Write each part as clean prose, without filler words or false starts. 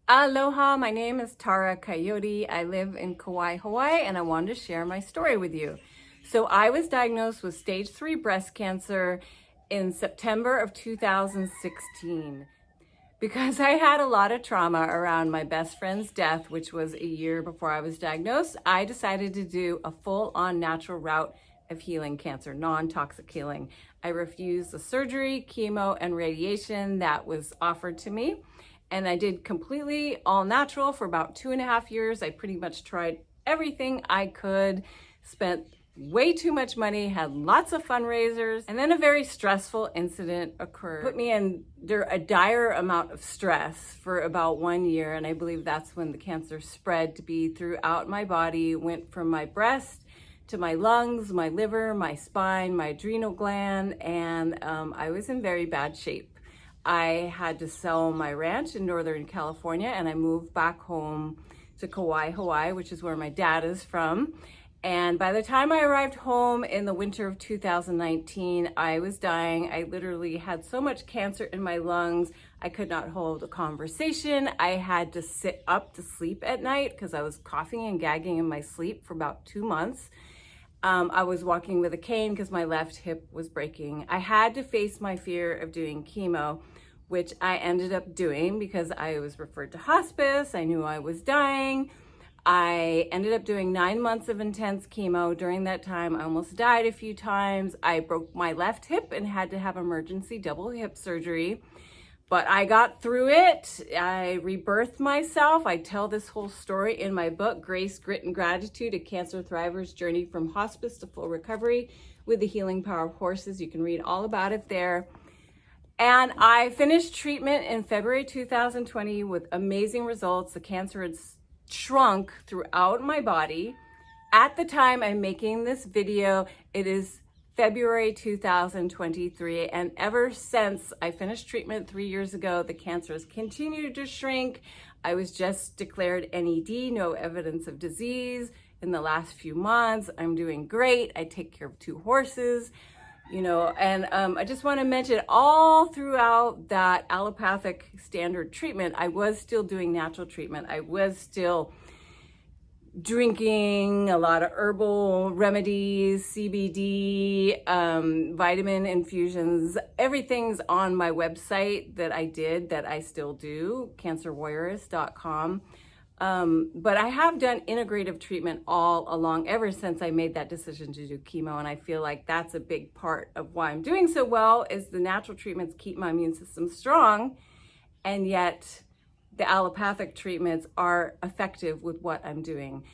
Aloha, my name is Tara Coyote. I live in Kaua'i, Hawaii, and I wanted to share my story with you. So I was diagnosed with stage 3 breast cancer in September of 2016. Because I had a lot of trauma around my best friend's death, which was a year before I was diagnosed, I decided to do a full-on natural route of healing cancer, non-toxic healing. I refused the surgery, chemo, and radiation that was offered to me. And I did completely all natural for about 2.5 years. I pretty much tried everything I could, spent way too much money, had lots of fundraisers, and then a very stressful incident occurred. Put me under a dire amount of stress for about 1 year, and I believe that's when the cancer spread to be throughout my body, went from my breast to my lungs, my liver, my spine, my adrenal gland, and I was in very bad shape. I had to sell my ranch in Northern California, and I moved back home to Kaua'i, Hawaii, which is where my dad is from. And by the time I arrived home in the winter of 2019, I was dying. I literally had so much cancer in my lungs, I could not hold a conversation. I had to sit up to sleep at night because I was coughing and gagging in my sleep for about 2 months. I was walking with a cane because my left hip was breaking. I had to face my fear of doing chemo, which I ended up doing because I was referred to hospice. I knew I was dying. I ended up doing 9 months of intense chemo. During that time, I almost died a few times. I broke my left hip and had to have emergency double hip surgery. But I got through it. I rebirthed myself. I tell this whole story in my book, Grace, Grit, and Gratitude, A Cancer Thriver's Journey from Hospice to Full Recovery with the Healing Power of Horses. You can read all about it there. And I finished treatment in February 2020 with amazing results. The cancer had shrunk throughout my body. At the time I'm making this video, it is February 2023, and ever since I finished treatment 3 years ago, the cancer has continued to shrink. I was just declared NED, no evidence of disease, in the last few months. I'm doing great. I take care of 2 horses, and I just want to mention all throughout that allopathic standard treatment, I was still doing natural treatment. I was still drinking a lot of herbal remedies, CBD, vitamin infusions. Everything's on my website that I still do, cancerwarrioress.com. But I have done integrative treatment all along ever since I made that decision to do chemo. And I feel like that's a big part of why I'm doing so well is the natural treatments keep my immune system strong. And yet the allopathic treatments are effective with what I'm doing.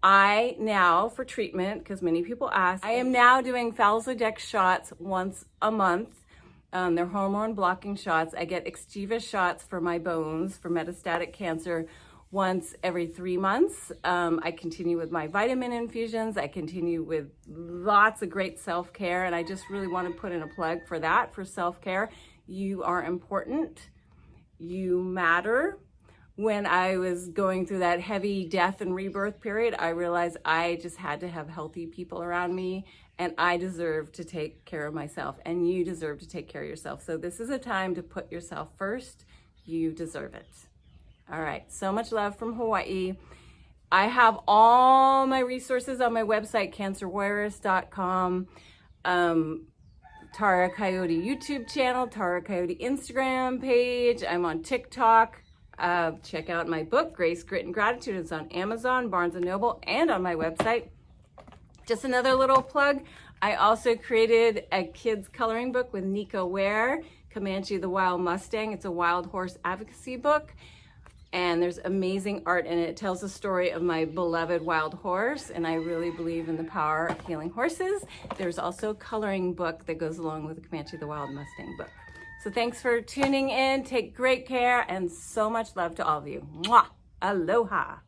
I now, for treatment, because many people ask, I am now doing Falzodex shots once a month. They're hormone blocking shots. I get Extiva shots for my bones for metastatic cancer once every 3 months. I continue with my vitamin infusions. I continue with lots of great self-care, and I just really want to put in a plug for that, for self-care. You are important. You matter. When I was going through that heavy death and rebirth period, I realized I just had to have healthy people around me, and I deserve to take care of myself, and you deserve to take care of yourself. So this is a time to put yourself first. You deserve it. All right, so much love from Hawaii. I have all my resources on my website, cancerwarrioress.com. Tara Coyote YouTube channel, Tara Coyote Instagram page. I'm on TikTok. Check out my book, Grace, Grit, and Gratitude. It's on Amazon, Barnes & Noble, and on my website. Just another little plug. I also created a kids coloring book with Nico Ware, Comanche the Wild Mustang. It's a wild horse advocacy book. And there's amazing art in it. It tells the story of my beloved wild horse, and I really believe in the power of healing horses. There's also a coloring book that goes along with the Comanche the Wild Mustang book. So thanks for tuning in. Take great care, and so much love to all of you. Mwah! Aloha!